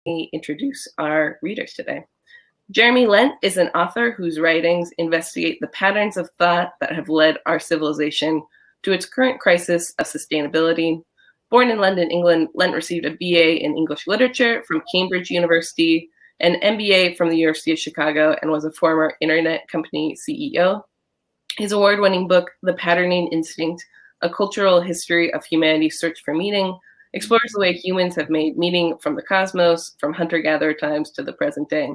introduce our readers today. Jeremy Lent is an author whose writings investigate the patterns of thought that have led our civilization to its current crisis of sustainability. Born in London, England, Lent received a BA in English Literature from Cambridge University, an MBA from the University of Chicago, and was a former internet company CEO. His award-winning book, The Patterning Instinct, A Cultural History of Humanity's Search for Meaning, explores the way humans have made meaning from the cosmos, from hunter-gatherer times to the present day.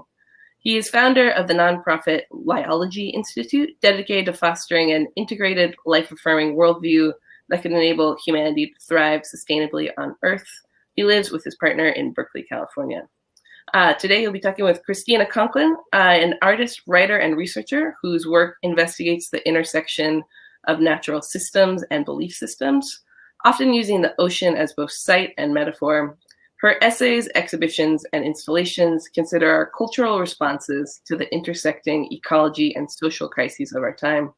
He is founder of the nonprofit Liology Institute, dedicated to fostering an integrated, life-affirming worldview that can enable humanity to thrive sustainably on Earth. He lives with his partner in Berkeley, California. Today, he'll be talking with Christina Conklin, an artist, writer, and researcher whose work investigates the intersection of natural systems and belief systems, often using the ocean as both site and metaphor. Her essays, exhibitions, and installations consider our cultural responses to the intersecting ecology and social crises of our time.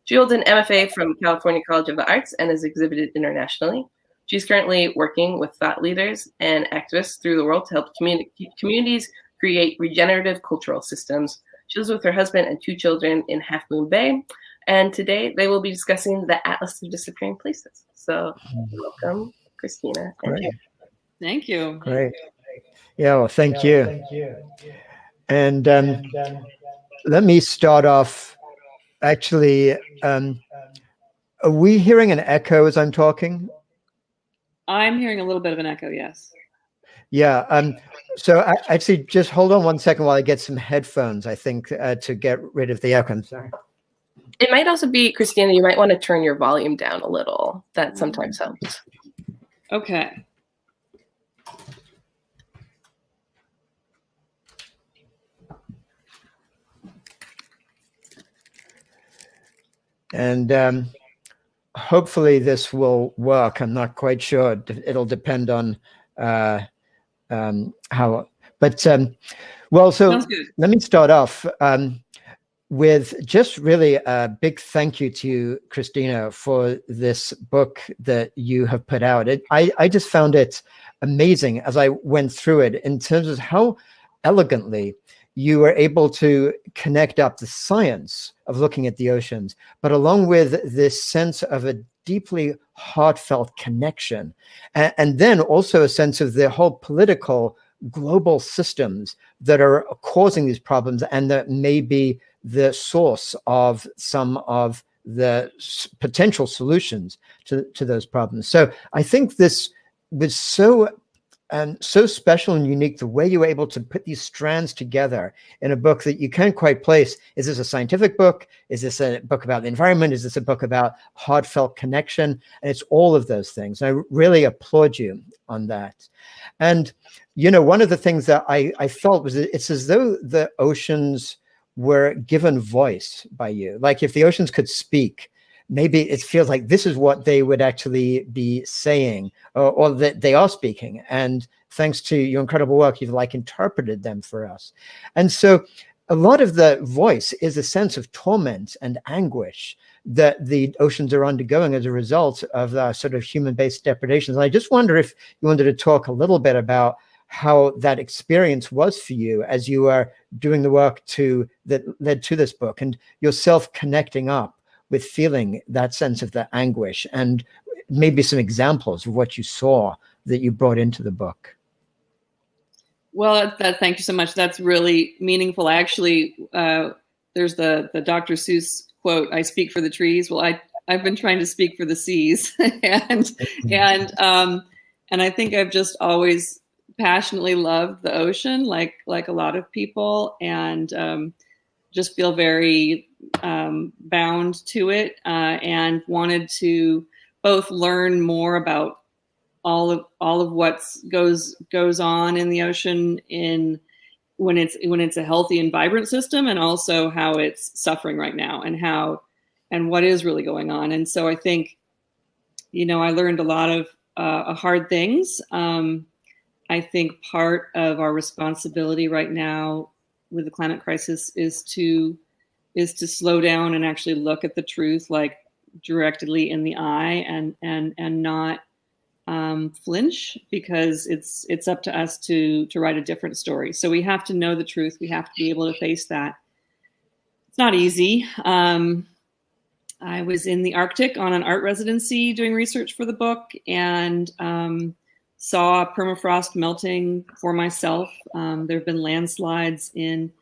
She holds an MFA from California College of the Arts and has exhibited internationally. She's currently working with thought leaders and activists through the world to help communities create regenerative cultural systems. She lives with her husband and 2 children in Half Moon Bay. And today they will be discussing the Atlas of Disappearing Places. So welcome, Christina. Great. Thank you. Great. Yeah, well, thank you. And let me start off. Actually, are we hearing an echo as I'm talking? I'm hearing a little bit of an echo, yes. Yeah. So actually, just hold on one second while I get some headphones, I think, to get rid of the echo. I'm sorry. It might also be, Christina, you might want to turn your volume down a little. That sometimes helps. Okay. And hopefully this will work. I'm not quite sure. It'll depend on how. But well, so let me start off with just really a big thank you to you, Christina, for this book that you have put out. I just found it amazing as I went through it in terms of how elegantly you were able to connect up the science of looking at the oceans, but along with this sense of a deeply heartfelt connection, and then also a sense of the whole political global systems that are causing these problems and that may be the source of some of the potential solutions to those problems. So I think this was so special and unique, the way you were able to put these strands together in a book that you can't quite place. Is this a scientific book? Is this a book about the environment? Is this a book about heartfelt connection? And it's all of those things. I really applaud you on that. And, you know, one of the things that I felt was it's as though the oceans were given voice by you. Like if the oceans could speak, maybe it feels like this is what they would actually be saying, or that they are speaking. And thanks to your incredible work, you've like interpreted them for us. And so a lot of the voice is a sense of torment and anguish that the oceans are undergoing as a result of the sort of human-based depredations. And I just wonder if you wanted to talk a little bit about how that experience was for you as you were doing the work that led to this book, and yourself connecting up with feeling that sense of the anguish, and maybe some examples of what you saw that you brought into the book. Well, thank you so much. That's really meaningful. Actually, there's the Dr. Seuss quote, "I speak for the trees." Well, I've been trying to speak for the seas, and I think I've just always passionately loved the ocean, like a lot of people, and just feel very bound to it, and wanted to both learn more about all of what goes on in the ocean when it's a healthy and vibrant system, and also how it's suffering right now, and what is really going on. And so I think, you know, I learned a lot of hard things. I think part of our responsibility right now with the climate crisis is to slow down and actually look at the truth like directly in the eye, and not flinch, because it's up to us to write a different story. So we have to know the truth. We have to be able to face that. It's not easy. I was in the Arctic on an art residency doing research for the book, and saw permafrost melting for myself. There have been landslides in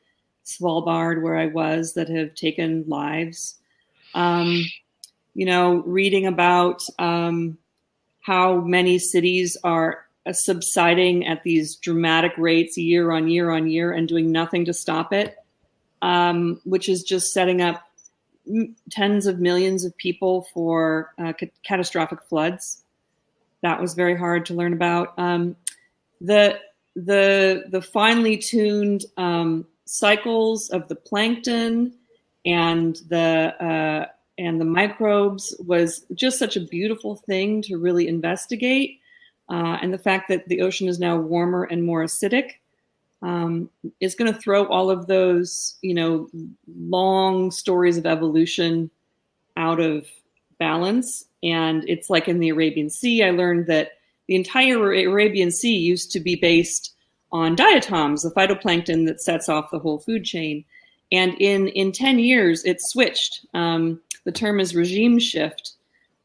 Svalbard, where I was, that have taken lives. You know, reading about how many cities are subsiding at these dramatic rates year on year on year and doing nothing to stop it, which is just setting up tens of millions of people for catastrophic floods. That was very hard to learn about. The finely tuned cycles of the plankton and the microbes was just such a beautiful thing to really investigate. And the fact that the ocean is now warmer and more acidic is going to throw all of those, you know, long stories of evolution out of balance. And it's like in the Arabian Sea, I learned that the entire Arabian Sea used to be based on diatoms, the phytoplankton that sets off the whole food chain. And in 10 years, it switched. The term is regime shift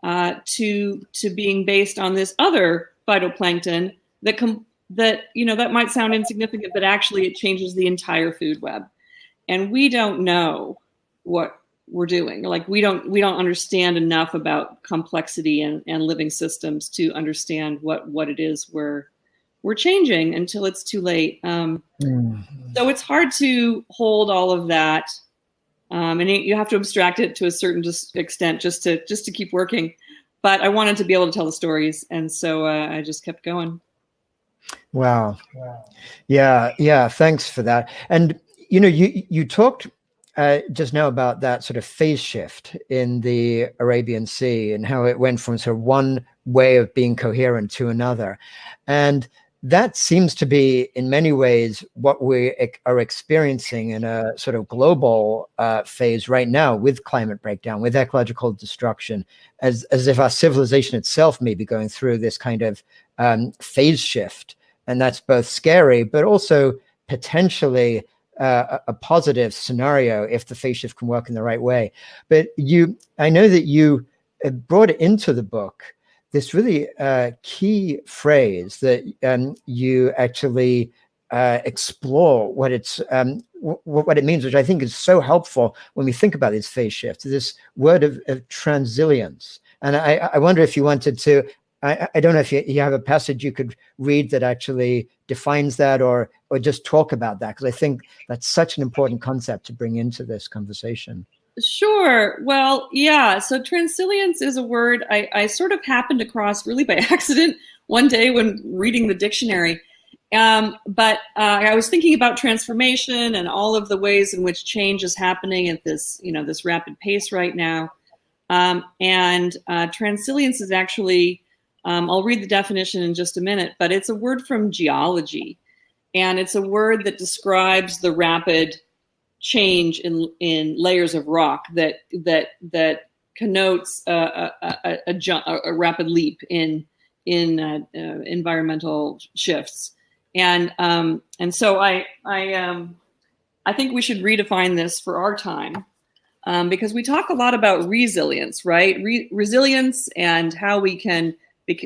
to being based on this other phytoplankton that you know, that might sound insignificant, but actually it changes the entire food web. And we don't know what we're doing. Like we don't understand enough about complexity and living systems to understand what it is we're changing until it's too late. So it's hard to hold all of that. And you have to abstract it to a certain extent just to keep working. But I wanted to be able to tell the stories. And so I just kept going. Wow. Yeah. Thanks for that. And, you know, you talked just now about that sort of phase shift in the Arabian Sea and how it went from sort of one way of being coherent to another. And that seems to be, in many ways, what we are experiencing in a sort of global phase right now with climate breakdown, with ecological destruction, as if our civilization itself may be going through this kind of phase shift. And that's both scary, but also potentially a positive scenario if the phase shift can work in the right way. But I know that you brought into the book this really key phrase that you actually explore what it means, which I think is so helpful when we think about these phase shifts. This word of transilience, and I wonder if you wanted to. I don't know if you have a passage you could read that actually defines that, or just talk about that, because I think that's such an important concept to bring into this conversation. Sure. Well, yeah. So transilience is a word I sort of happened across really by accident one day when reading the dictionary. But I was thinking about transformation and all of the ways in which change is happening at this rapid pace right now. And transilience is actually, I'll read the definition in just a minute, but it's a word from geology. And it's a word that describes the rapid change in layers of rock that connotes a rapid leap in environmental shifts, and so I think we should redefine this for our time, because we talk a lot about resilience, right? Resilience and how we can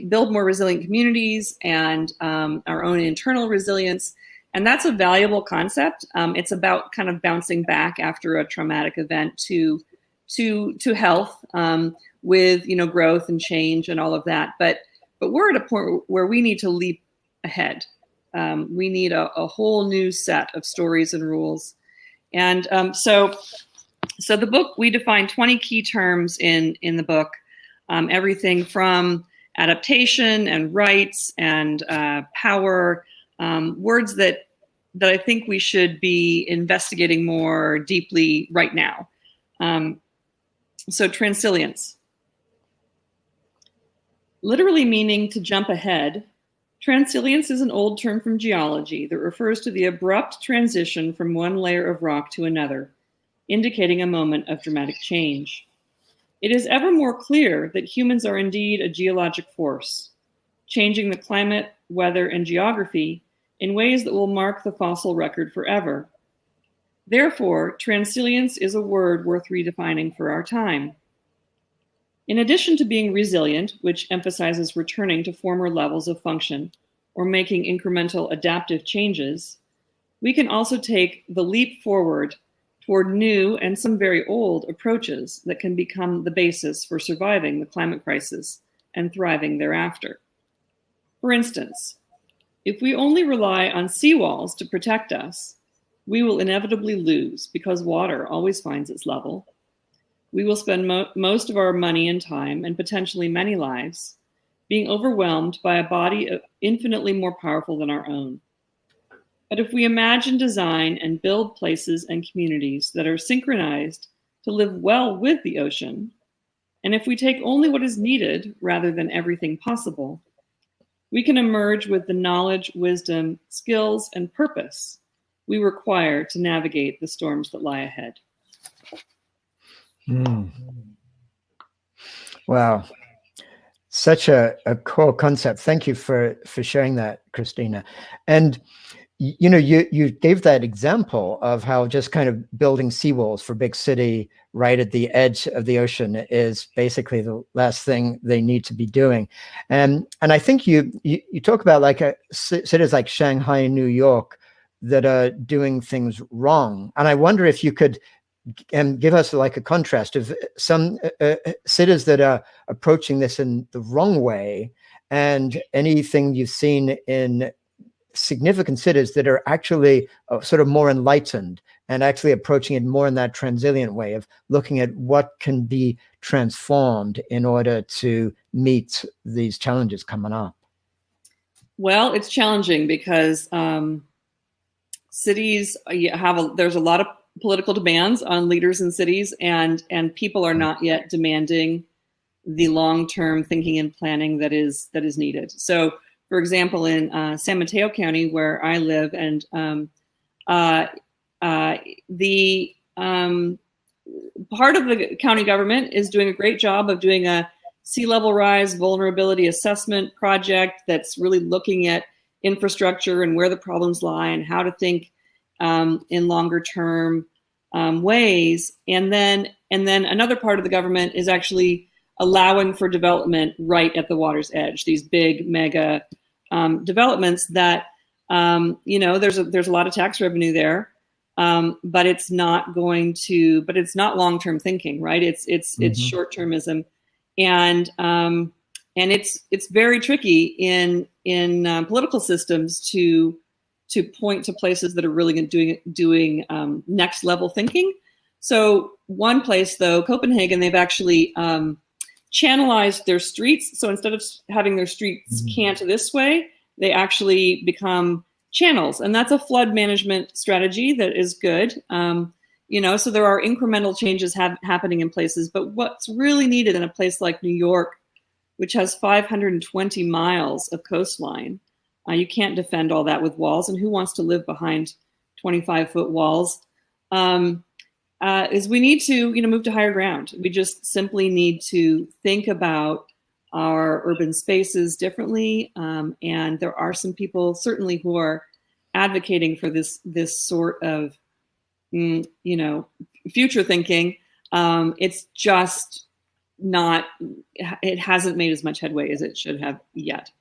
build more resilient communities and our own internal resilience. And that's a valuable concept. It's about kind of bouncing back after a traumatic event to health, with growth and change and all of that. But we're at a point where we need to leap ahead. We need a whole new set of stories and rules. And so the book, we define 20 key terms in the book, everything from adaptation and rights and power. Words that I think we should be investigating more deeply right now. So transilience, literally meaning to jump ahead. Transilience is an old term from geology that refers to the abrupt transition from one layer of rock to another, indicating a moment of dramatic change. It is ever more clear that humans are indeed a geologic force. changing the climate, weather, and geography in ways that will mark the fossil record forever. Therefore, transilience is a word worth redefining for our time. In addition to being resilient, which emphasizes returning to former levels of function or making incremental adaptive changes, we can also take the leap forward toward new and some very old approaches that can become the basis for surviving the climate crisis and thriving thereafter. For instance, if we only rely on seawalls to protect us, we will inevitably lose because water always finds its level. We will spend most of our money and time, and potentially many lives, being overwhelmed by a body infinitely more powerful than our own. But if we imagine, design, and build places and communities that are synchronized to live well with the ocean, and if we take only what is needed rather than everything possible, we can emerge with the knowledge, wisdom, skills, and purpose we require to navigate the storms that lie ahead. Wow. Such a core concept. Thank you for sharing that, Christina. And you know, you gave that example of how just kind of building seawalls for big city right at the edge of the ocean is basically the last thing they need to be doing. And I think you talk about like cities like Shanghai and New York that are doing things wrong. And I wonder if you could give us like a contrast of some cities that are approaching this in the wrong way, and anything you've seen in significant cities that are actually sort of more enlightened and actually approaching it more in that transilient way of looking at what can be transformed in order to meet these challenges coming up. Well, it's challenging because cities there's a lot of political demands on leaders in cities, and people are not yet demanding the long-term thinking and planning that is needed. So, for example, in San Mateo County, where I live, and the part of the county government is doing a great job of doing a sea level rise vulnerability assessment project that's really looking at infrastructure and where the problems lie and how to think in longer term ways. And then another part of the government is actually allowing for development right at the water's edge, these big mega developments that, you know, there's a lot of tax revenue there, but it's not long-term thinking, right? It's short-termism. And it's very tricky in political systems to point to places that are really doing next level thinking. So one place though, Copenhagen, they've actually channelized their streets. So instead of having their streets cant this way, they actually become channels, and that's a flood management strategy that is good. You know, so there are incremental changes happening in places, but what's really needed in a place like New York, which has 520 miles of coastline, you can't defend all that with walls, and who wants to live behind 25-foot walls? Is we need to, you know, move to higher ground. We just simply need to think about our urban spaces differently, and there are some people certainly who are advocating for this sort of, you know, future thinking. It's just not. It hasn't made as much headway as it should have yet.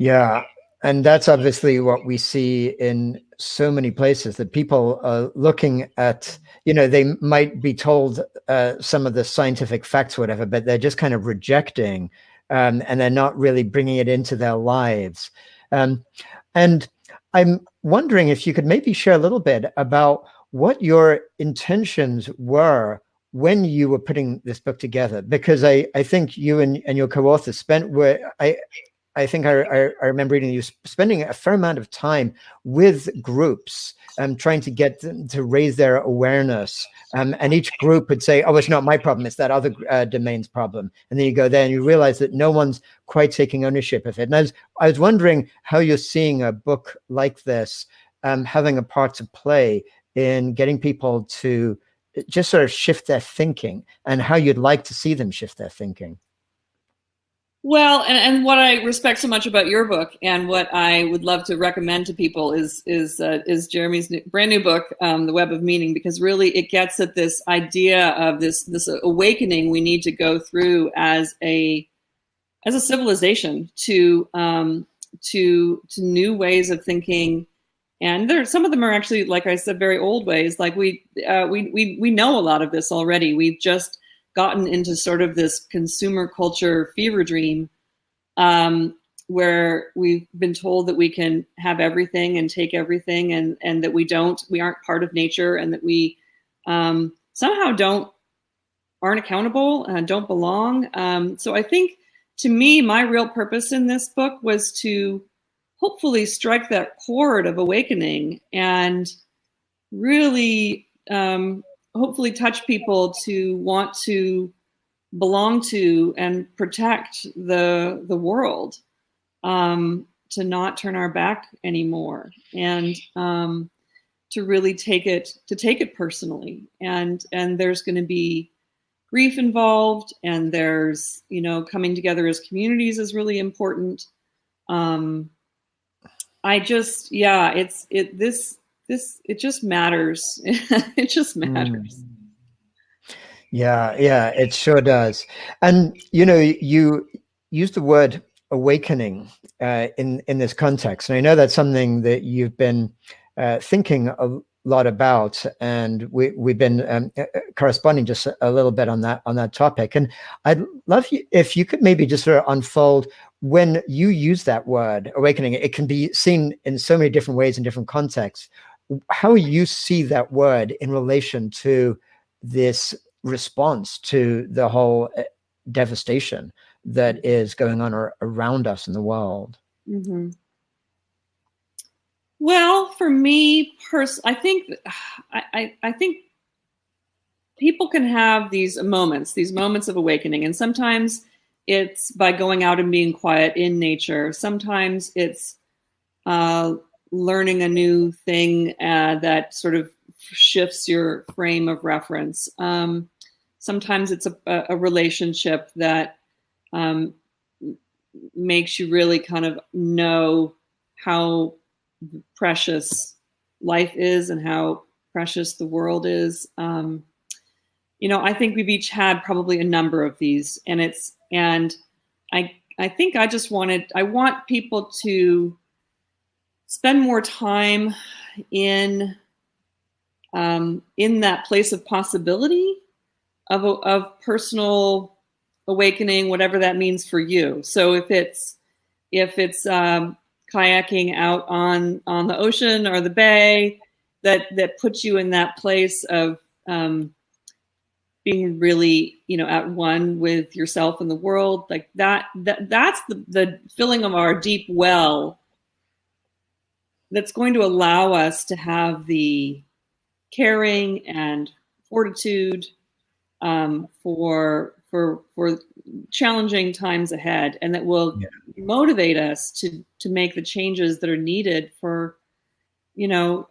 Yeah, and that's obviously what we see in so many places, that people are looking at, you know, they might be told some of the scientific facts, whatever, but they're just kind of rejecting, and they're not really bringing it into their lives. And I'm wondering if you could maybe share a little bit about what your intentions were when you were putting this book together, because I think you and your co-authors I think I remember reading you spending a fair amount of time with groups and trying to get them to raise their awareness. And each group would say, oh, it's not my problem, it's that other domain's problem. And then you go there and you realize that no one's quite taking ownership of it. And I was wondering how you're seeing a book like this having a part to play in getting people to just sort of shift their thinking, and how you'd like to see them shift their thinking. Well, and what I respect so much about your book, and what I would love to recommend to people, is Jeremy's brand new book, The Web of Meaning, because really it gets at this idea of this awakening we need to go through as a civilization to new ways of thinking. And some of them are actually, like I said, very old ways. Like we know a lot of this already. We've just gotten into sort of this consumer culture fever dream, where we've been told that we can have everything and take everything, and that we aren't part of nature, and that we somehow aren't accountable and don't belong. So I think, to me, my real purpose in this book was to hopefully strike that chord of awakening and really hopefully touch people to want to belong to and protect the world, to not turn our back anymore, and to really take it personally. And there's going to be grief involved, and there's, coming together as communities is really important. It just matters. It just matters. Yeah, it sure does. And you use the word awakening in this context, and I know that's something that you've been thinking a lot about, and we've been corresponding just a little bit on that topic. And I'd love if you could maybe just sort of unfold, when you use that word awakening, it can be seen in so many different ways in different contexts, how you see that word in relation to this response to the whole devastation that is going on around us in the world. Mm-hmm. Well, for me, I think people can have these moments of awakening, and sometimes it's by going out and being quiet in nature. Sometimes it's learning a new thing that sort of shifts your frame of reference. Sometimes it's a relationship that makes you really kind of know how precious life is and how precious the world is. I think we've each had probably a number of these, and I think I want people to spend more time in that place of possibility of personal awakening, whatever that means for you. So if it's kayaking out on the ocean or the bay, that puts you in that place of being really, at one with yourself and the world, like that's the filling of our deep well that's going to allow us to have the caring and fortitude for challenging times ahead, and that will motivate us to make the changes that are needed for,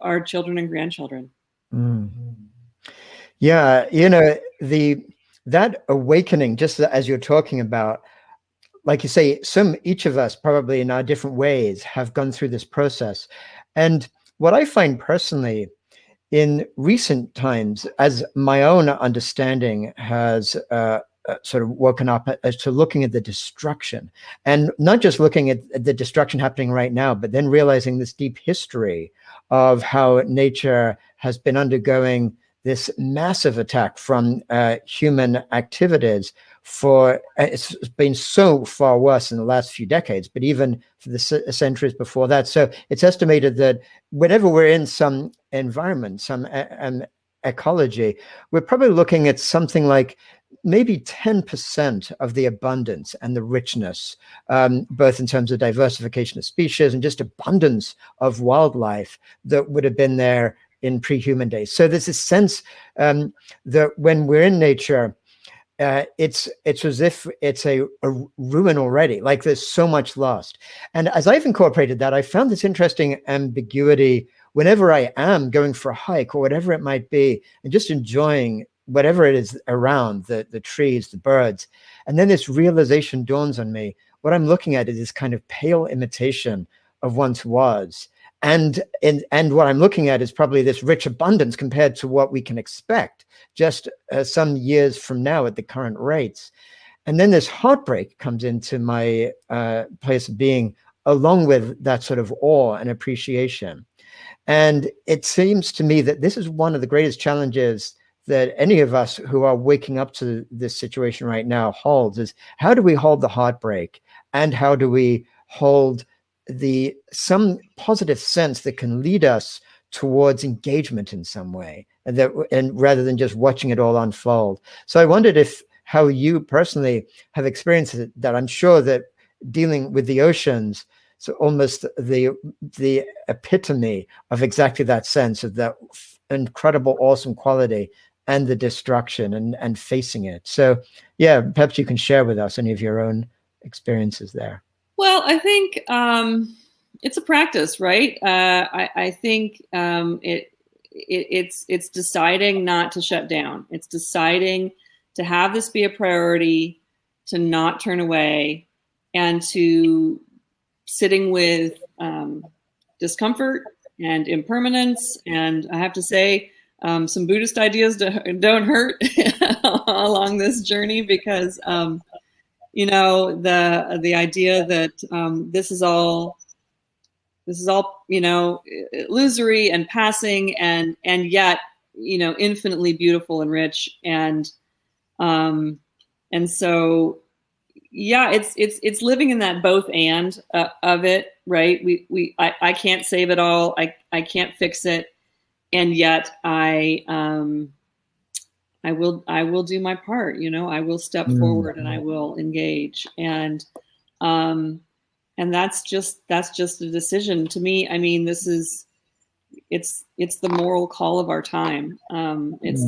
our children and grandchildren. Yeah, that awakening, just as you're talking about, like you say, each of us probably in our different ways have gone through this process. And what I find personally in recent times, as my own understanding has sort of woken up as to looking at the destruction, and not just looking at the destruction happening right now, but then realizing this deep history of how nature has been undergoing this massive attack from human activities it's been so far worse in the last few decades, but even for the centuries before that. So it's estimated that whenever we're in some environment, some ecology, we're probably looking at something like maybe 10% of the abundance and the richness, both in terms of diversification of species and just abundance of wildlife that would have been there in pre-human days. So there's this sense that when we're in nature, it's as if it's a ruin already, like there's so much lost. And as I've incorporated that, I found this interesting ambiguity whenever I am going for a hike or whatever it might be, and just enjoying whatever it is around, the trees, the birds. And then this realization dawns on me. What I'm looking at is this kind of pale imitation of once was. And what I'm looking at is probably this rich abundance compared to what we can expect just some years from now at the current rates. And then this heartbreak comes into my place of being, along with that sort of awe and appreciation. And it seems to me that this is one of the greatest challenges that any of us who are waking up to this situation right now holds, is how do we hold the heartbreak, and how do we hold some positive sense that can lead us towards engagement in some way, and rather than just watching it all unfold. So I wondered how you personally have experienced that. I'm sure that dealing with the oceans, so almost the epitome of exactly that sense of that incredible, awesome quality and the destruction and facing it. So yeah, perhaps you can share with us any of your own experiences there. Well, I think it's a practice, right? I think it's deciding not to shut down. It's deciding to have this be a priority, to not turn away, and to sitting with discomfort and impermanence. And I have to say, some Buddhist ideas don't hurt along this journey, because you know, the idea that this is all you know, illusory and passing, and yet, you know, infinitely beautiful and rich, and so yeah, it's living in that both and of it, right? I can't save it all, I can't fix it, and yet I will do my part, you know, I will step forward and I will engage. And that's just a decision to me. I mean, it's the moral call of our time. It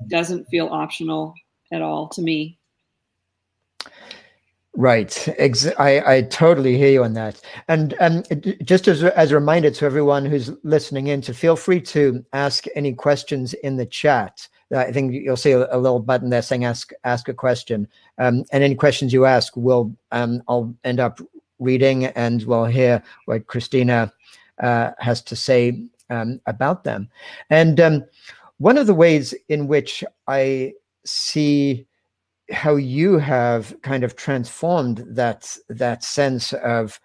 doesn't feel optional at all to me. Right. I totally hear you on that. And just as a reminder to everyone who's listening in, to feel free to ask any questions in the chat. I think you'll see a little button there saying ask a question. And any questions you ask, I'll end up reading, and we'll hear what Christina has to say about them. And one of the ways in which I see how you have kind of transformed that sense of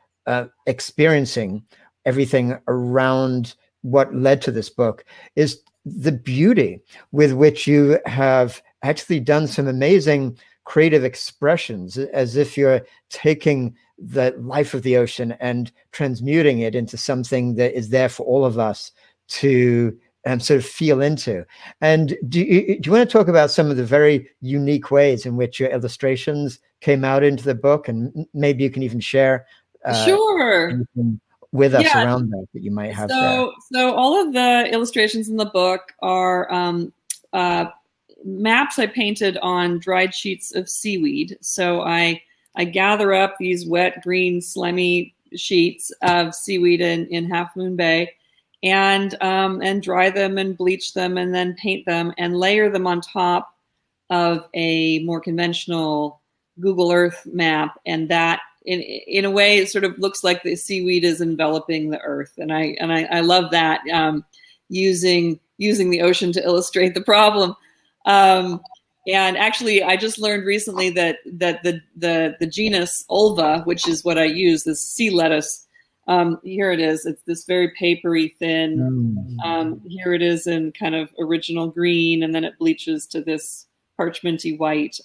experiencing everything around what led to this book is the beauty with which you have actually done some amazing creative expressions, as if you're taking the life of the ocean and transmuting it into something that is there for all of us to sort of feel into. And do you want to talk about some of the very unique ways in which your illustrations came out into the book? And maybe you can even share sure with us around that you might have there. So all of the illustrations in the book are maps I painted on dried sheets of seaweed. So I gather up these wet, green, slimy sheets of seaweed in Half Moon Bay, and dry them and bleach them and then paint them and layer them on top of a more conventional Google Earth map. And that in a way, it sort of looks like the seaweed is enveloping the earth. And I love that, using the ocean to illustrate the problem. And actually, I just learned recently that the genus Ulva, which is what I use, this sea lettuce, here it is. It's this very papery thin. Here it is in kind of original green, and then it bleaches to this parchmenty white.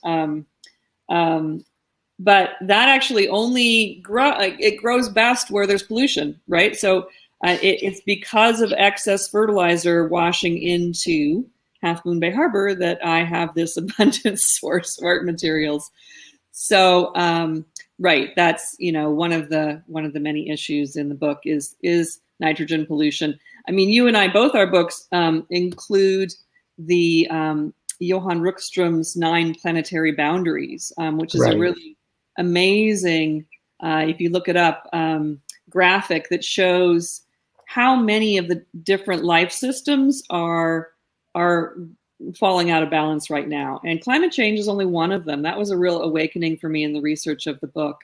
But that actually only grows best where there's pollution, right? So it's because of excess fertilizer washing into Half Moon Bay Harbor that I have this abundant source of art materials. So right, that's, you know, one of the many issues in the book is nitrogen pollution. I mean, you and I, both our books include the Johan Rookstrom's 9 planetary boundaries, which is a really amazing, if you look it up, graphic that shows how many of the different life systems are falling out of balance right now. And climate change is only one of them. That was a real awakening for me in the research of the book,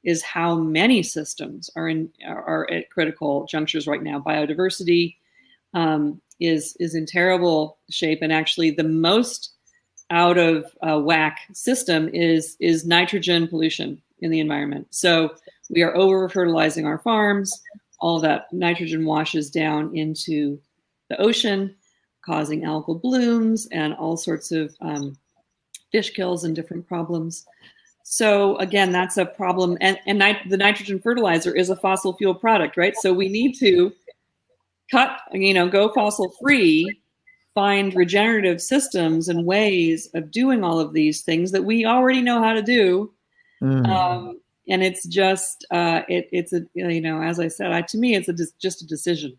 is how many systems are at critical junctures right now. Biodiversity is in terrible shape, and actually the most out of whack system is nitrogen pollution in the environment. So we are over fertilizing our farms. All that nitrogen washes down into the ocean, causing algal blooms and all sorts of fish kills and different problems. So again, that's a problem. And the nitrogen fertilizer is a fossil fuel product, right? So we need to cut, go fossil free, find regenerative systems and ways of doing all of these things that we already know how to do. And it's just, it's as I said, to me, it's just a decision.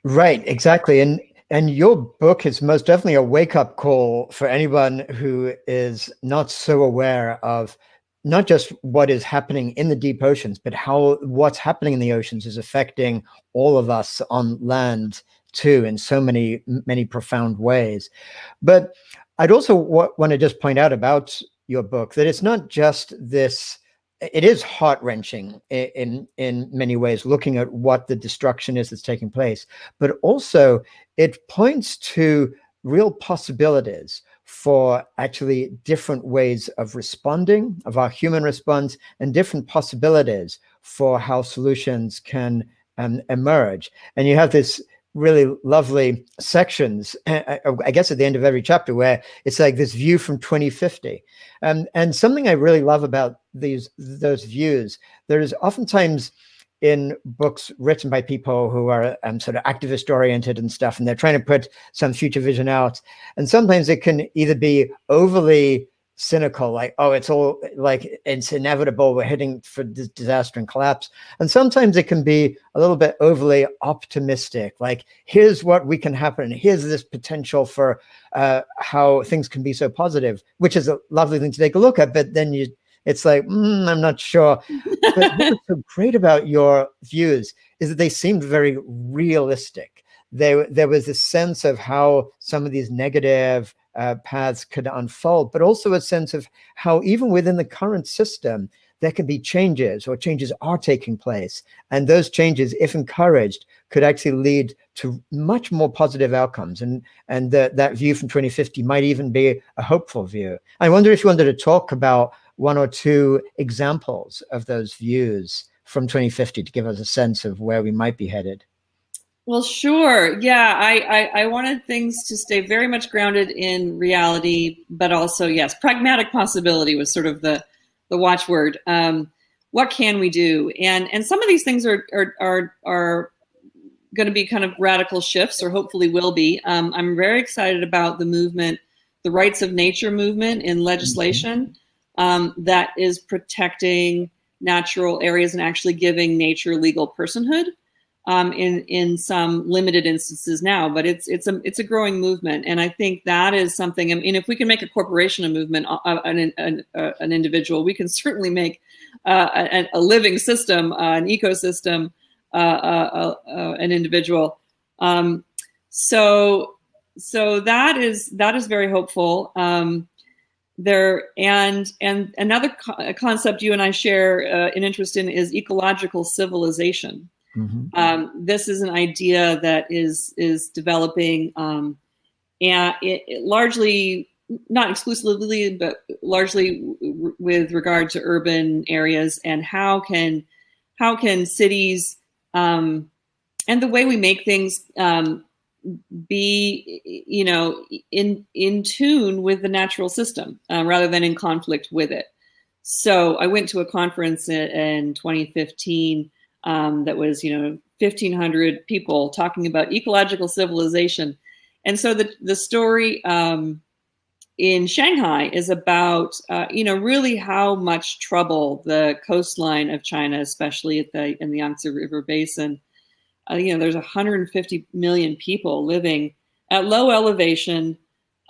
Right, exactly. And your book is most definitely a wake-up call for anyone who is not so aware of not just what is happening in the deep oceans, but how what's happening in the oceans is affecting all of us on land too, in so many profound ways. But I'd also want to just point out about your book that it's not just this. It is heart-wrenching in many ways, looking at what the destruction is that's taking place, but also it points to real possibilities for actually different ways of responding, of our human response, and different possibilities for how solutions can emerge. And you have this really lovely sections, I guess at the end of every chapter, where it's like this view from 2050. And something I really love about those views, there's oftentimes in books written by people who are sort of activist oriented and stuff, and they're trying to put some future vision out. And sometimes it can either be overly cynical, like, oh, it's all like, it's inevitable, we're heading for disaster and collapse. And sometimes it can be a little bit overly optimistic, like, here's what we can happen, here's this potential for how things can be so positive, which is a lovely thing to take a look at. But then it's like, I'm not sure. But what's so great about your views is that they seemed very realistic. There was a sense of how some of these negative paths could unfold, but also a sense of how even within the current system, there can be changes, or changes are taking place. And those changes, if encouraged, could actually lead to much more positive outcomes. And that view from 2050 might even be a hopeful view. I wonder if you wanted to talk about one or two examples of those views from 2050 to give us a sense of where we might be headed. Well, sure. Yeah, I wanted things to stay very much grounded in reality, but also, yes, pragmatic possibility was sort of the watchword. What can we do? And some of these things are going to be kind of radical shifts, or hopefully will be. I'm very excited about the movement, the rights of nature movement in legislation that is protecting natural areas and actually giving nature legal personhood. In some limited instances now, but it's a growing movement, and I think that is something. I mean, if we can make a corporation a movement, an individual, we can certainly make a living system, an ecosystem, an individual. So that is very hopeful. There and another concept you and I share an interest in is ecological civilization. This is an idea that is developing, and it largely, not exclusively, but largely with regard to urban areas, and how can cities and the way we make things be, in tune with the natural system rather than in conflict with it. So I went to a conference in 2015. That was, 1,500 people talking about ecological civilization. And so the story in Shanghai is about, really how much trouble the coastline of China, especially in the Yangtze River Basin, there's 150 million people living at low elevation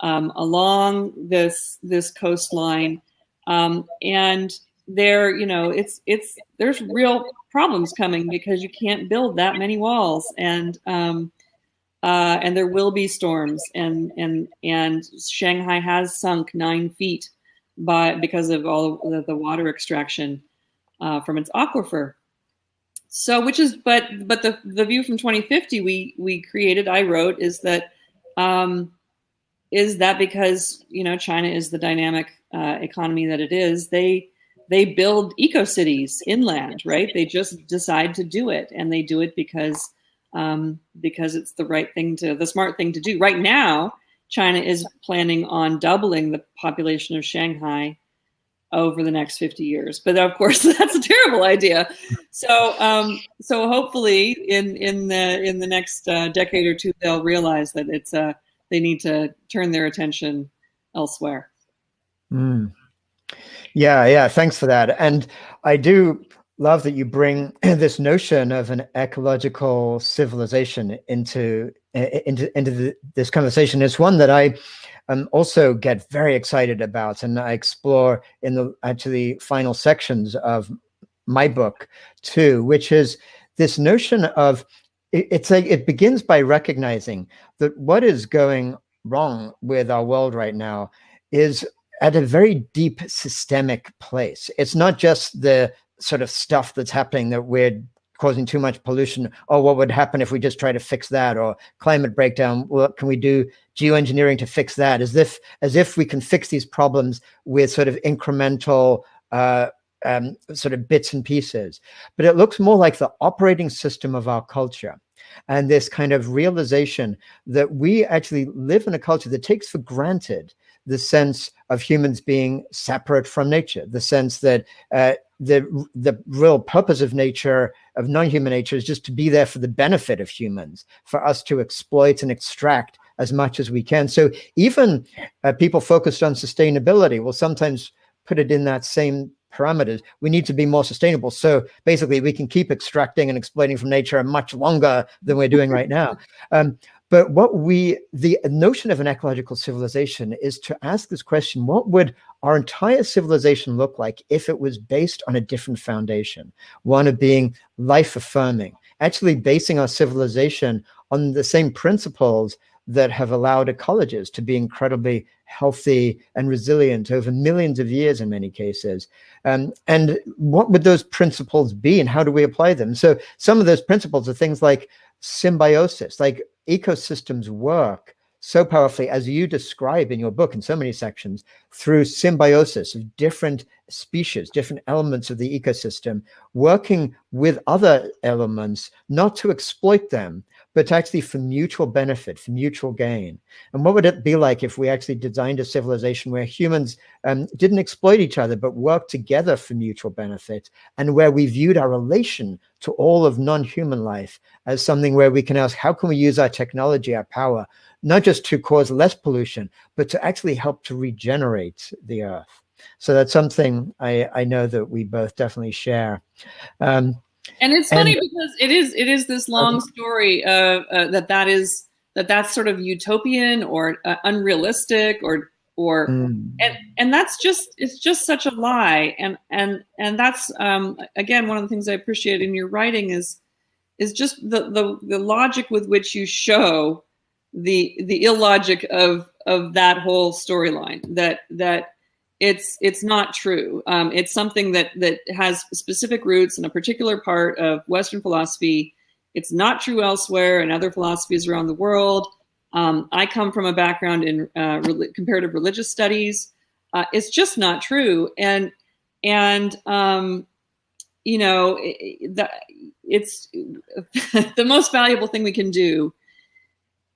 along this coastline. And there's real problems coming because you can't build that many walls. And and there will be storms, and Shanghai has sunk 9 feet because of all of the water extraction from its aquifer. So, but the view from 2050 we created, I wrote, is that because, you know, China is the dynamic economy that it is, they build eco-cities inland, right? They just decide to do it, and they do it because it's the smart thing to do. Right now, China is planning on doubling the population of Shanghai over the next 50 years. But of course, that's a terrible idea. So hopefully in the next decade or two, they'll realize that they need to turn their attention elsewhere. Mm. Yeah, thanks for that. And I do love that you bring this notion of an ecological civilization into this conversation. It's one that I also get very excited about, and I explore in the actually final sections of my book too, which is this notion of, it begins by recognizing that what is going wrong with our world right now is at a very deep systemic place. It's not just the sort of stuff that's happening that we're causing too much pollution. Oh, what would happen if we just try to fix that? Or climate breakdown, what can we do? Geoengineering to fix that? As if we can fix these problems with sort of incremental sort of bits and pieces. But it looks more like the operating system of our culture, and this kind of realization that we actually live in a culture that takes for granted the sense of humans being separate from nature, the sense that the real purpose of nature, of non-human nature, is just to be there for the benefit of humans, for us to exploit and extract as much as we can. So even people focused on sustainability will sometimes put it in that same parameters. We need to be more sustainable. So basically we can keep extracting and exploiting from nature much longer than we're doing right now. But the notion of an ecological civilization is to ask this question: what would our entire civilization look like if it was based on a different foundation, one of being life affirming, actually basing our civilization on the same principles that have allowed ecologies to be incredibly healthy and resilient over millions of years in many cases. And what would those principles be, and how do we apply them? So some of those principles are things like symbiosis, like ecosystems work so powerfully, as you describe in your book in so many sections, through symbiosis of different species, different elements of the ecosystem, working with other elements, not to exploit them, but actually for mutual benefit, for mutual gain. And what would it be like if we actually designed a civilization where humans didn't exploit each other, but worked together for mutual benefit, and where we viewed our relation to all of non-human life as something where we can ask, how can we use our technology, our power, not just to cause less pollution, but to actually help to regenerate the earth? So that's something I know that we both definitely share. And it's funny because it is this long story of that's sort of utopian or unrealistic and it's just such a lie. And that's again, one of the things I appreciate in your writing is just the logic with which you show the illogic of that whole storyline, that it's not true. It's something that has specific roots in a particular part of Western philosophy. It's not true elsewhere in other philosophies around the world. I come from a background in comparative religious studies. It's just not true. And you know, it's the most valuable thing we can do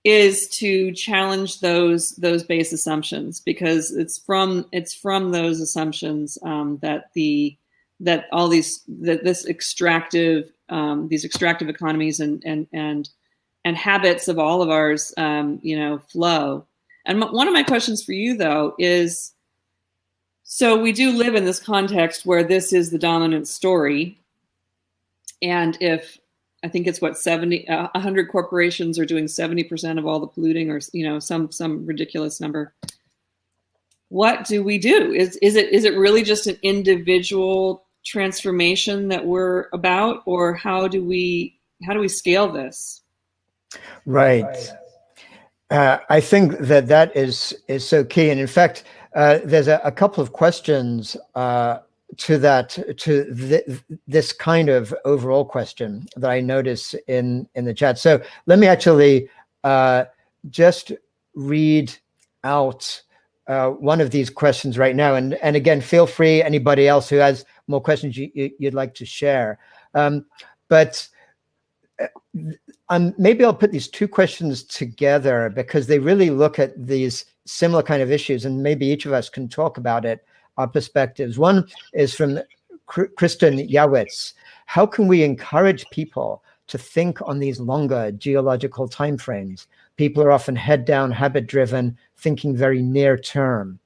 is to challenge those base assumptions, because it's from those assumptions that this extractive these extractive economies and habits of all of ours you know, flow. And one of my questions for you though is, so we do live in this context where this is the dominant story, and if I think it's what 100 corporations are doing 70% of all the polluting, or you know, some ridiculous number. What do we do? Is it really just an individual transformation that we're about, or how do we scale this? Right. I think that that is so key. And in fact, there's a couple of questions to that, this kind of overall question that I notice in the chat. So let me actually just read out one of these questions right now. And again, feel free, anybody else who has more questions you'd like to share. Maybe I'll put these two questions together because they really look at these similar kind of issues, and maybe each of us can talk about it, our perspectives. One is from Kristen Yawitz. How can we encourage people to think on these longer geological timeframes? People are often head down, habit driven, thinking very near term.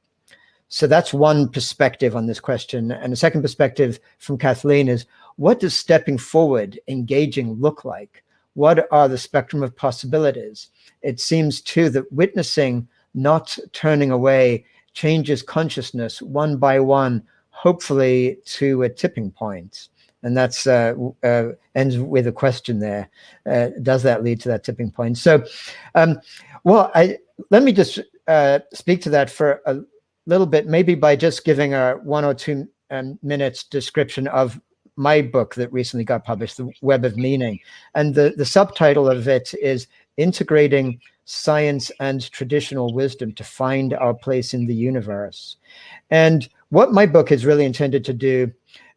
So that's one perspective on this question. And the second perspective from Kathleen is, what does stepping forward, engaging look like? What are the spectrum of possibilities? It seems too that witnessing, not turning away, changes consciousness one by one, hopefully to a tipping point. And that's ends with a question there. Does that lead to that tipping point? So, let me just speak to that for a little bit, maybe by just giving a 1 or 2 minutes description of my book that recently got published, The Web of Meaning. And the subtitle of it is Integrating Science and Traditional Wisdom to Find Our Place in the Universe. And what my book is really intended to do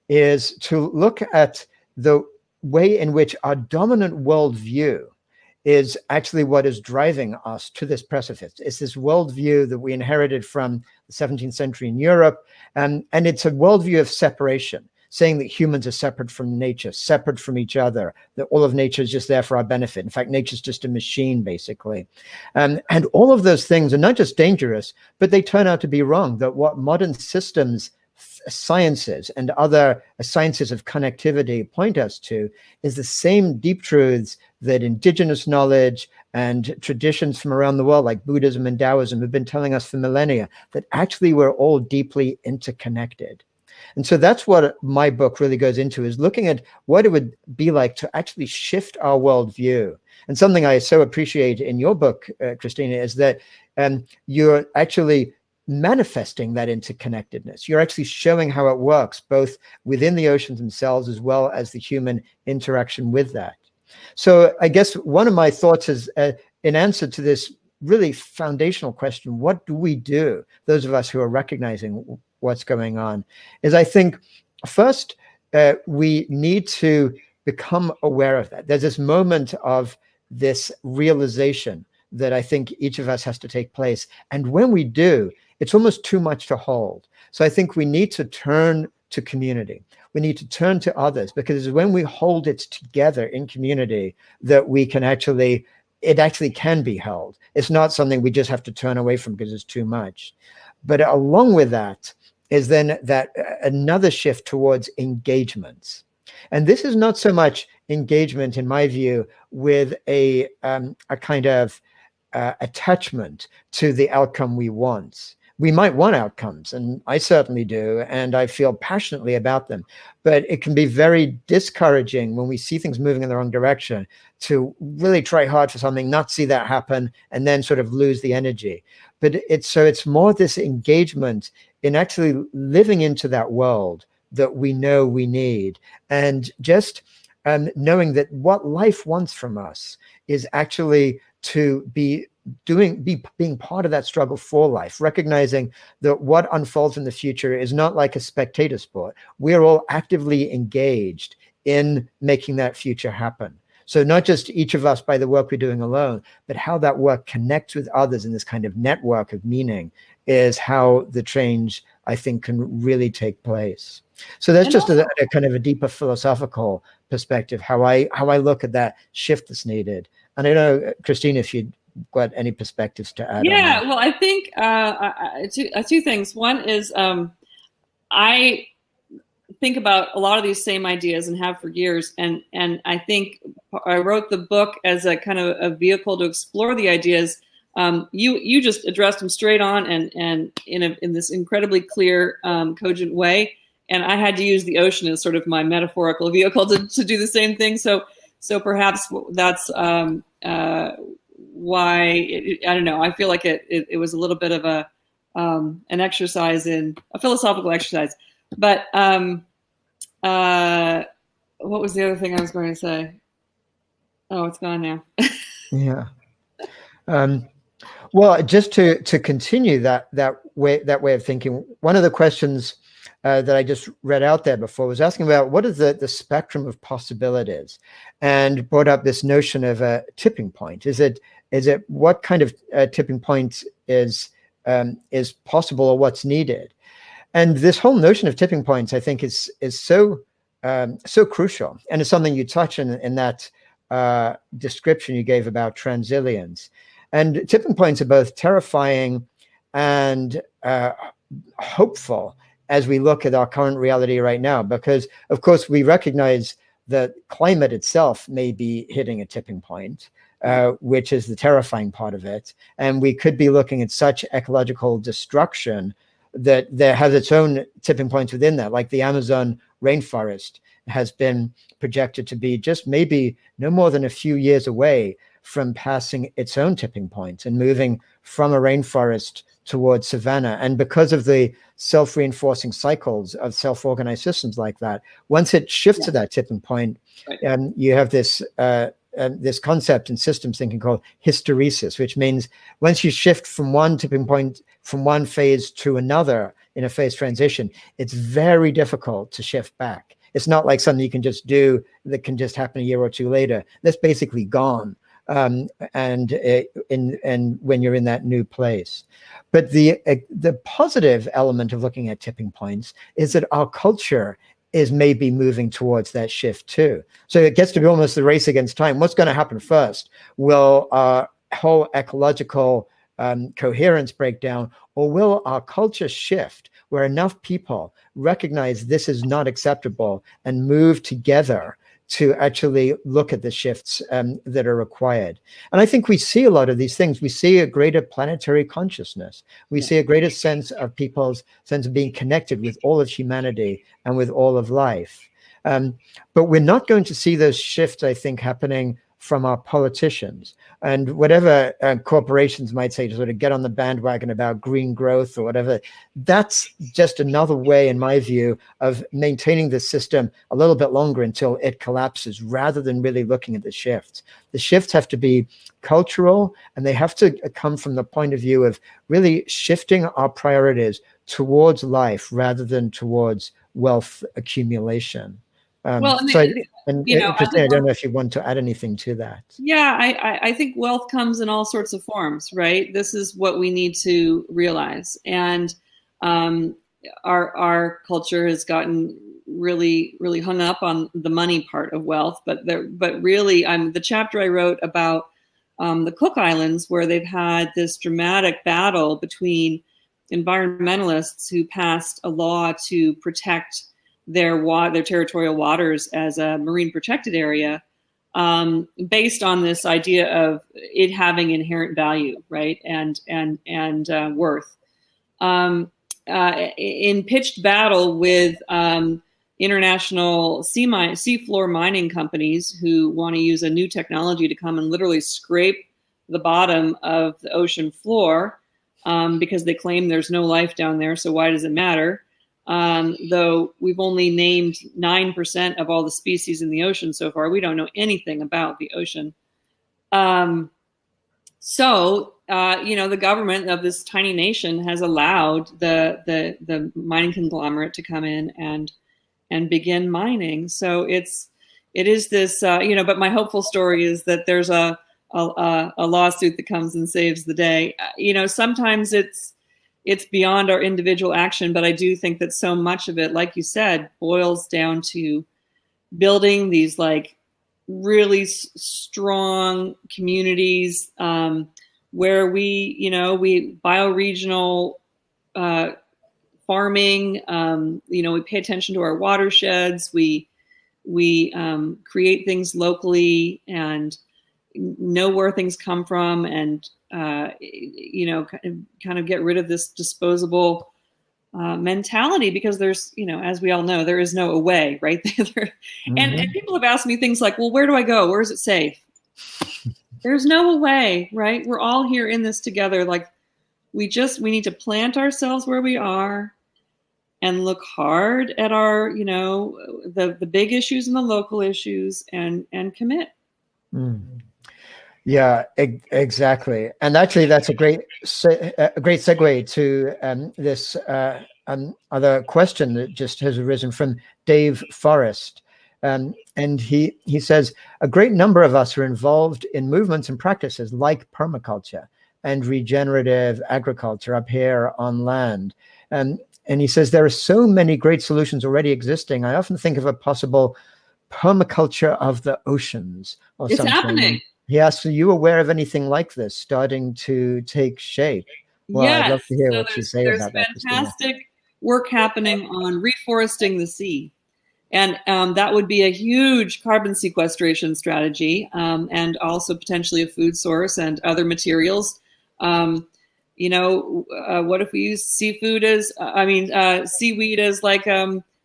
is to look at the way in which our dominant worldview is actually what is driving us to this precipice. It's this worldview that we inherited from the 17th century in Europe, and it's a worldview of separation, saying that humans are separate from nature, separate from each other, that all of nature is just there for our benefit. In fact, nature's just a machine, basically. And all of those things are not just dangerous, but they turn out to be wrong, that what modern systems, sciences, and other sciences of connectivity point us to is the same deep truths that indigenous knowledge and traditions from around the world, like Buddhism and Taoism, have been telling us for millennia, that actually we're all deeply interconnected. And so that's what my book really goes into, is looking at what it would be like to actually shift our worldview. And something I so appreciate in your book, Christina, is that you're actually manifesting that interconnectedness. You're actually showing how it works, both within the oceans themselves, as well as the human interaction with that. So I guess one of my thoughts is, in answer to this really foundational question, what do we do, those of us who are recognizing what's going on, is I think first we need to become aware of that. There's this moment of this realization that I think each of us has to take place. And when we do, it's almost too much to hold. So I think we need to turn to community. We need to turn to others, because it's when we hold it together in community that we can actually, it actually can be held. It's not something we just have to turn away from because it's too much. But along with that is then that another shift towards engagements. And this is not so much engagement, in my view, with a kind of attachment to the outcome we want. We might want outcomes, and I certainly do, and I feel passionately about them. But it can be very discouraging when we see things moving in the wrong direction to really try hard for something, not see that happen, and then sort of lose the energy. But it's more this engagement in actually living into that world that we know we need, and just knowing that what life wants from us is actually to be being part of that struggle for life, recognizing that what unfolds in the future is not like a spectator sport. We're all actively engaged in making that future happen. So not just each of us by the work we're doing alone, but how that work connects with others in this kind of network of meaning is how the change, I think, can really take place. So that's just a kind of a deeper philosophical perspective, how I look at that shift that's needed. And I know, Christina, if you'd got any perspectives to add? Yeah, well, I think two things. One is I think about a lot of these same ideas and have for years, and I think I wrote the book as a kind of a vehicle to explore the ideas. You just addressed them straight on and in this incredibly clear, cogent way, and I had to use the ocean as sort of my metaphorical vehicle to do the same thing. So perhaps that's why, I don't know. I feel like it was a little bit of an exercise in a philosophical exercise. But what was the other thing I was going to say? Oh, it's gone now. Yeah. Well, just to continue that way of thinking, one of the questions that I just read out there before was asking about what is the spectrum of possibilities, and brought up this notion of a tipping point. Is it what kind of tipping point is possible, or what's needed? And this whole notion of tipping points, I think, is so crucial, and it's something you touch in that description you gave about transilience. And tipping points are both terrifying and hopeful as we look at our current reality right now, because, of course, we recognize that climate itself may be hitting a tipping point, which is the terrifying part of it. And we could be looking at such ecological destruction that there has its own tipping points within that, like the Amazon rainforest has been projected to be just maybe no more than a few years away from passing its own tipping point and moving from a rainforest towards savanna. And because of the self-reinforcing cycles of self-organized systems like that, once it shifts to that tipping point, you have this concept in systems thinking called hysteresis, which means once you shift from one tipping point, from one phase to another in a phase transition, it's very difficult to shift back. It's not like something you can just do that can just happen a year or two later. That's basically gone. And when you're in that new place. But the positive element of looking at tipping points is that our culture is maybe moving towards that shift too. So it gets to be almost the race against time. What's going to happen first? Will our whole ecological coherence break down, or will our culture shift where enough people recognize this is not acceptable and move together to actually look at the shifts that are required? And I think we see a lot of these things. We see a greater planetary consciousness. We see a greater sense of people's sense of being connected with all of humanity and with all of life. But we're not going to see those shifts, I think, happening from our politicians and whatever corporations might say to sort of get on the bandwagon about green growth or whatever. That's just another way, in my view, of maintaining the system a little bit longer until it collapses, rather than really looking at the shifts. The shifts have to be cultural, and they have to come from the point of view of really shifting our priorities towards life rather than towards wealth accumulation. Christina, I don't know if you want to add anything to that. Yeah, I think wealth comes in all sorts of forms, right? This is what we need to realize. And our culture has gotten really, really hung up on the money part of wealth. But really, the chapter I wrote about the Cook Islands, where they've had this dramatic battle between environmentalists who passed a law to protect their territorial waters as a marine protected area, based on this idea of it having inherent value, right, and worth. In pitched battle with international seafloor mining companies who want to use a new technology to come and literally scrape the bottom of the ocean floor, because they claim there's no life down there, so why does it matter? Though we've only named 9% of all the species in the ocean so far. We don't know anything about the ocean. The government of this tiny nation has allowed the mining conglomerate to come in and begin mining. So it is this, but my hopeful story is that there's a lawsuit that comes and saves the day. Sometimes it's beyond our individual action, but I do think that so much of it, like you said, boils down to building these like really strong communities where we bioregional farming, we pay attention to our watersheds, we create things locally and know where things come from, and kind of get rid of this disposable mentality, because there's, as we all know, there is no away, right? And people have asked me things like, well, where do I go? Where is it safe? There's no way, right? We're all here in this together. Like we need to plant ourselves where we are and look hard at our, you know, the big issues and the local issues and commit. Mm. Yeah, exactly. And actually, that's a great segue to this other question that just has arisen from Dave Forrest. And he says, a great number of us are involved in movements and practices like permaculture and regenerative agriculture up here on land. And he says, there are so many great solutions already existing. I often think of a possible permaculture of the oceans or something. It's happening. He asks, are you aware of anything like this starting to take shape? Well, yes. I'd love to hear what you say about that. There's fantastic work happening on reforesting the sea. And that would be a huge carbon sequestration strategy, and also potentially a food source and other materials. You know, what if we use seaweed as like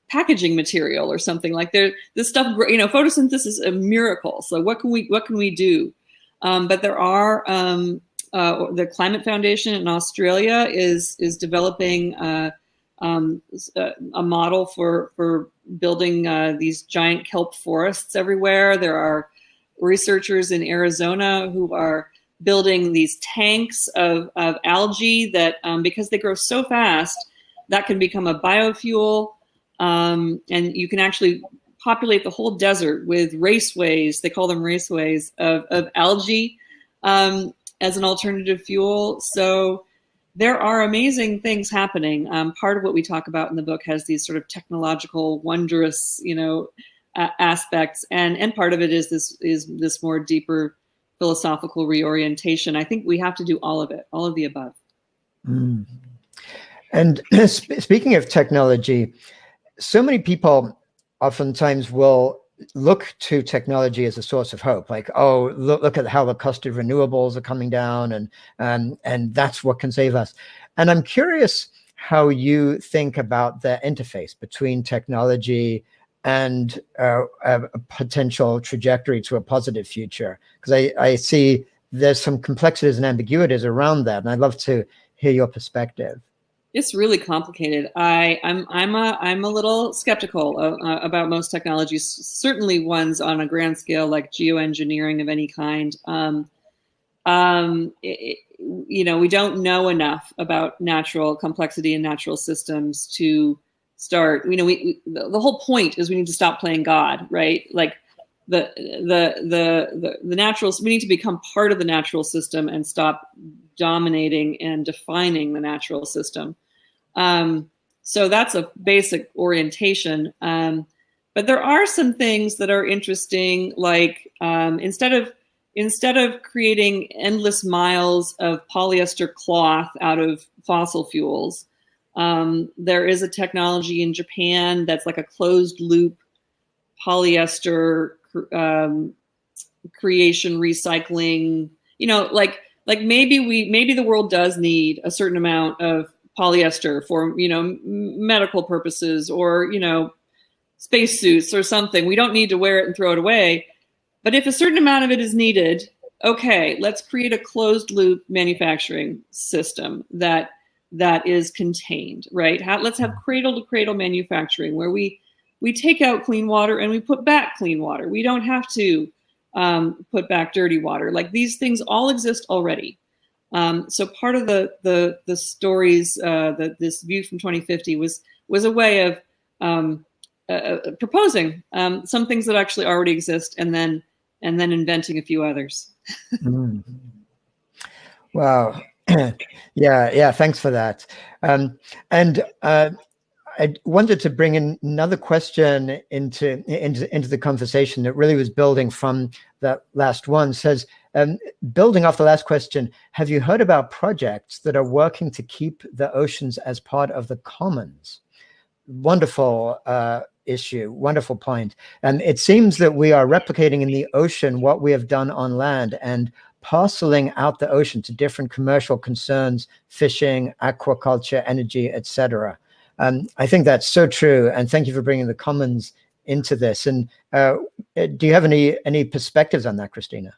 packaging material or something? Like this stuff, you know, photosynthesis is a miracle. So what can we do? But there are the Climate Foundation in Australia is developing a model for building these giant kelp forests everywhere. There are researchers in Arizona who are building these tanks of algae that, because they grow so fast, that can become a biofuel. And you can actually populate the whole desert with raceways, they call them raceways, of algae as an alternative fuel. So there are amazing things happening. Part of what we talk about in the book has these sort of technological, wondrous, you know, aspects, and part of it is this more deeper philosophical reorientation. I think we have to do all of it, all of the above. Mm. And speaking of technology, so many people oftentimes will look to technology as a source of hope. Like, oh, look at how the cost of renewables are coming down, and that's what can save us. And I'm curious how you think about the interface between technology and a potential trajectory to a positive future, because I see there's some complexities and ambiguities around that, and I'd love to hear your perspective. It's really complicated. I'm a little skeptical about most technologies, certainly ones on a grand scale like geoengineering of any kind. You know, we don't know enough about natural complexity and natural systems to start. You know, the whole point is we need to stop playing God, right? Like the natural. We need to become part of the natural system and stop dominating and defining the natural system. So that's a basic orientation. But there are some things that are interesting, like instead of creating endless miles of polyester cloth out of fossil fuels, there is a technology in Japan that's like a closed loop polyester creation, recycling. You know, like maybe the world does need a certain amount of polyester for, you know, medical purposes, or, you know, spacesuits or something. We don't need to wear it and throw it away. But if a certain amount of it is needed, okay, let's create a closed loop manufacturing system that is contained, right? Let's have cradle to cradle manufacturing where we take out clean water and we put back clean water. We don't have to put back dirty water. Like, these things all exist already. So part of the stories, this view from 2050 was a way of proposing some things that actually already exist, and then inventing a few others. Mm. Wow. Yeah. Thanks for that. I wanted to bring in another question into the conversation that really was building from that last one. Says, building off the last question, have you heard about projects that are working to keep the oceans as part of the commons? Wonderful issue, wonderful point. And it seems that we are replicating in the ocean what we have done on land and parceling out the ocean to different commercial concerns, fishing, aquaculture, energy, etc. I think that's so true. And thank you for bringing the commons into this. And do you have any perspectives on that, Christina?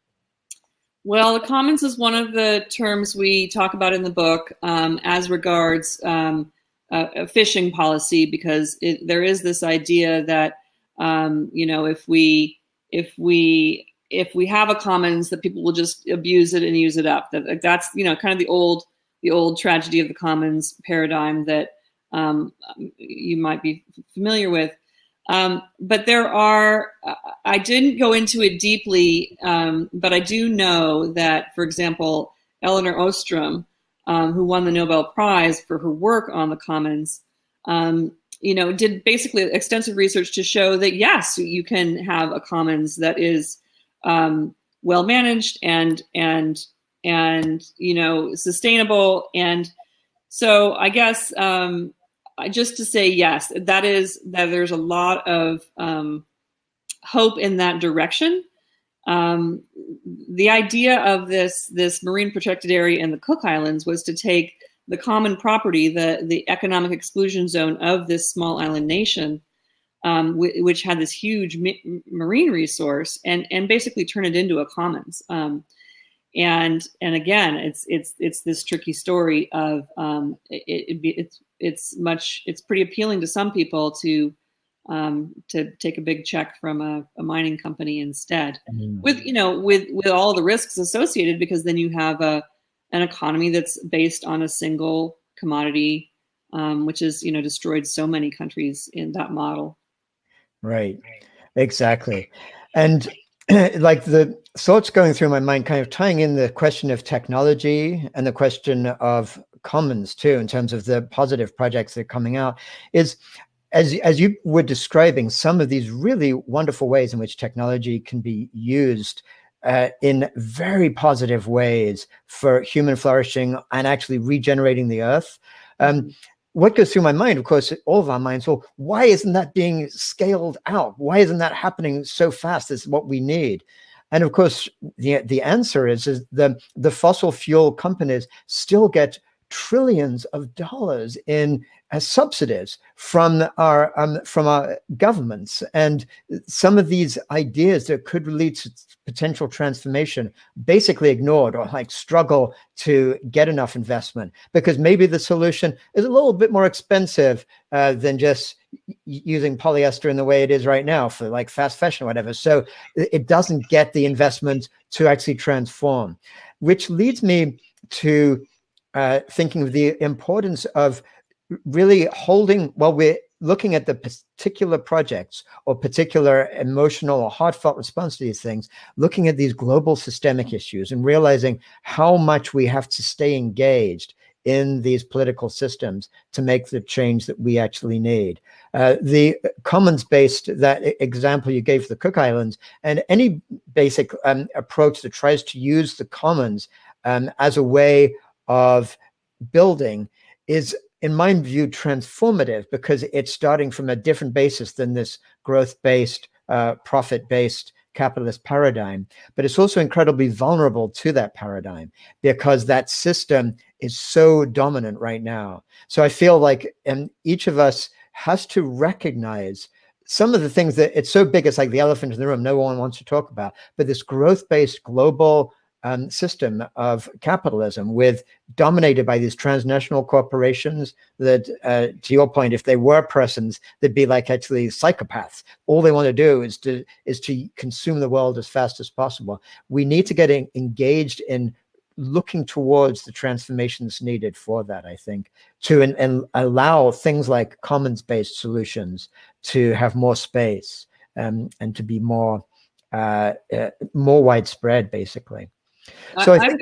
Well, the commons is one of the terms we talk about in the book as regards a fishing policy, because there is this idea that you know, if we have a commons, that people will just abuse it and use it up. That's, you know, kind of the old tragedy of the commons paradigm that you might be familiar with. But there are, I didn't go into it deeply, but I do know that, for example, Elinor Ostrom, who won the Nobel Prize for her work on the commons, you know, did basically extensive research to show that, yes, you can have a commons that is well managed and you know, sustainable. And so I guess just to say, yes, that there's a lot of hope in that direction. The idea of this marine protected area in the Cook Islands was to take the common property, the economic exclusion zone of this small island nation, which had this huge marine resource, and basically turn it into a commons. And again, it's this tricky story of it's pretty appealing to some people to take a big check from a mining company instead, with, you know, with all the risks associated, because then you have an economy that's based on a single commodity, which is, you know, destroyed so many countries in that model. Right, exactly. And like the thoughts going through my mind, kind of tying in the question of technology and the question of commons too, in terms of the positive projects that are coming out, is as you were describing some of these really wonderful ways in which technology can be used in very positive ways for human flourishing and actually regenerating the earth. What goes through my mind, of course, all of our minds, well, why isn't that being scaled out? Why isn't that happening so fast? This is what we need. And of course, the answer is the fossil fuel companies still get trillions of dollars in subsidies from our governments, and some of these ideas that could lead to potential transformation basically ignored, or like struggle to get enough investment, because maybe the solution is a little bit more expensive than just using polyester in the way it is right now for like fast fashion or whatever. So it doesn't get the investment to actually transform, which leads me to thinking of the importance of really holding, while we're looking at the particular projects or particular emotional or heartfelt response to these things, looking at these global systemic issues and realizing how much we have to stay engaged in these political systems to make the change that we actually need. The commons-based, that example you gave for the Cook Islands, and any basic approach that tries to use the commons as a way of building is, in my view, transformative, because it's starting from a different basis than this growth-based, profit-based capitalist paradigm. But it's also incredibly vulnerable to that paradigm, because that system is so dominant right now. So I feel like each of us has to recognize some of the things that it's so big, it's like the elephant in the room, no one wants to talk about, but this growth-based global system of capitalism, dominated by these transnational corporations that, to your point, if they were persons, they'd be like actually psychopaths. All they want to do is to consume the world as fast as possible. We need to get engaged in looking towards the transformations needed for that, I think, and allow things like commons-based solutions to have more space and to be more widespread, basically. So I think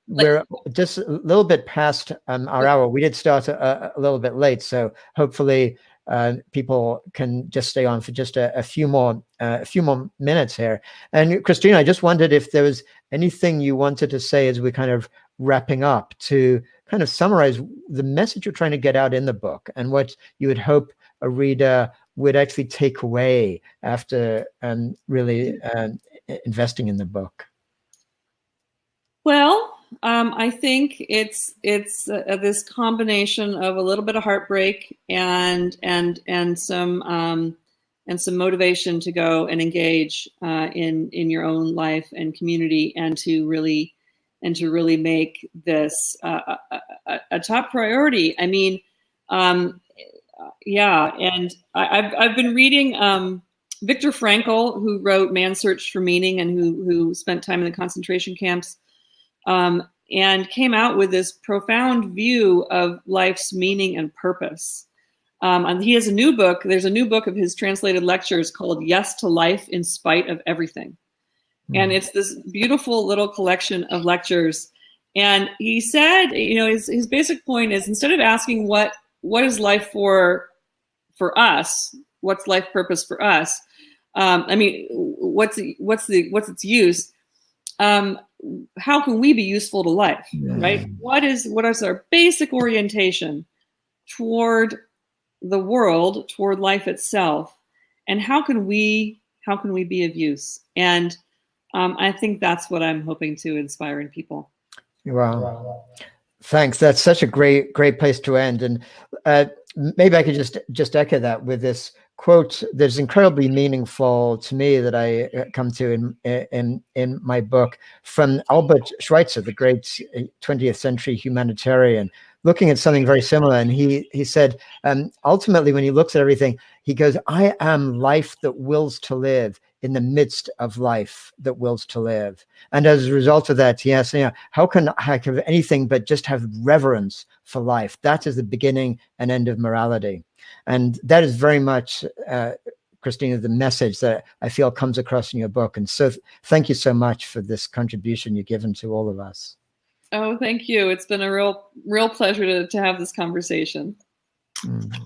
we're just a little bit past our hour. We did start a little bit late, so hopefully people can just stay on for just a few more minutes here. And Christina, I just wondered if there was anything you wanted to say as we're kind of wrapping up, to kind of summarize the message you're trying to get out in the book and what you would hope a reader would actually take away after really investing in the book. Well, I think it's this combination of a little bit of heartbreak and some and some motivation to go and engage in your own life and community, and to really make this a top priority. I mean, yeah, and I've been reading Viktor Frankl, who wrote Man's Search for Meaning, and who spent time in the concentration camps, and came out with this profound view of life's meaning and purpose. And he has a new book. There's a new book of his translated lectures called Yes to Life in Spite of Everything. And it's this beautiful little collection of lectures. And he said, you know, his basic point is, instead of asking what is life for us, what's life purpose for us, I mean, what's its use? How can we be useful to life, right? What is our basic orientation toward the world, toward life itself, and how can we be of use? And I think that's what I'm hoping to inspire in people. Wow. Thanks. That's such a great place to end. And maybe I could just echo that with this quote that's incredibly meaningful to me that I come to in my book, from Albert Schweitzer, the great 20th century humanitarian, looking at something very similar. And he said, ultimately, when he looks at everything, he goes, I am life that wills to live in the midst of life that wills to live. And as a result of that, he asked, you know, how can I have anything but just have reverence for life? That is the beginning and end of morality. And that is very much, Christina, the message that I feel comes across in your book. And so thank you so much for this contribution you've given to all of us. Oh, thank you. It's been a real pleasure to have this conversation.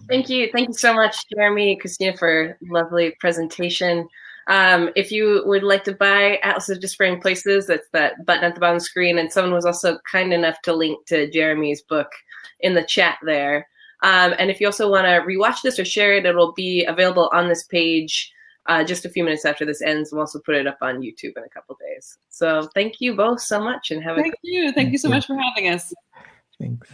Thank you. Thank you so much, Jeremy and Christina, for a lovely presentation. If you would like to buy Atlas of Disappearing Places, that's that button at the bottom of the screen. And someone was also kind enough to link to Jeremy's book in the chat there. And if you also want to rewatch this or share it, it'll be available on this page just a few minutes after this ends. We'll also put it up on YouTube in a couple days. So thank you both so much, and have a Thank you so much for having us. Thanks.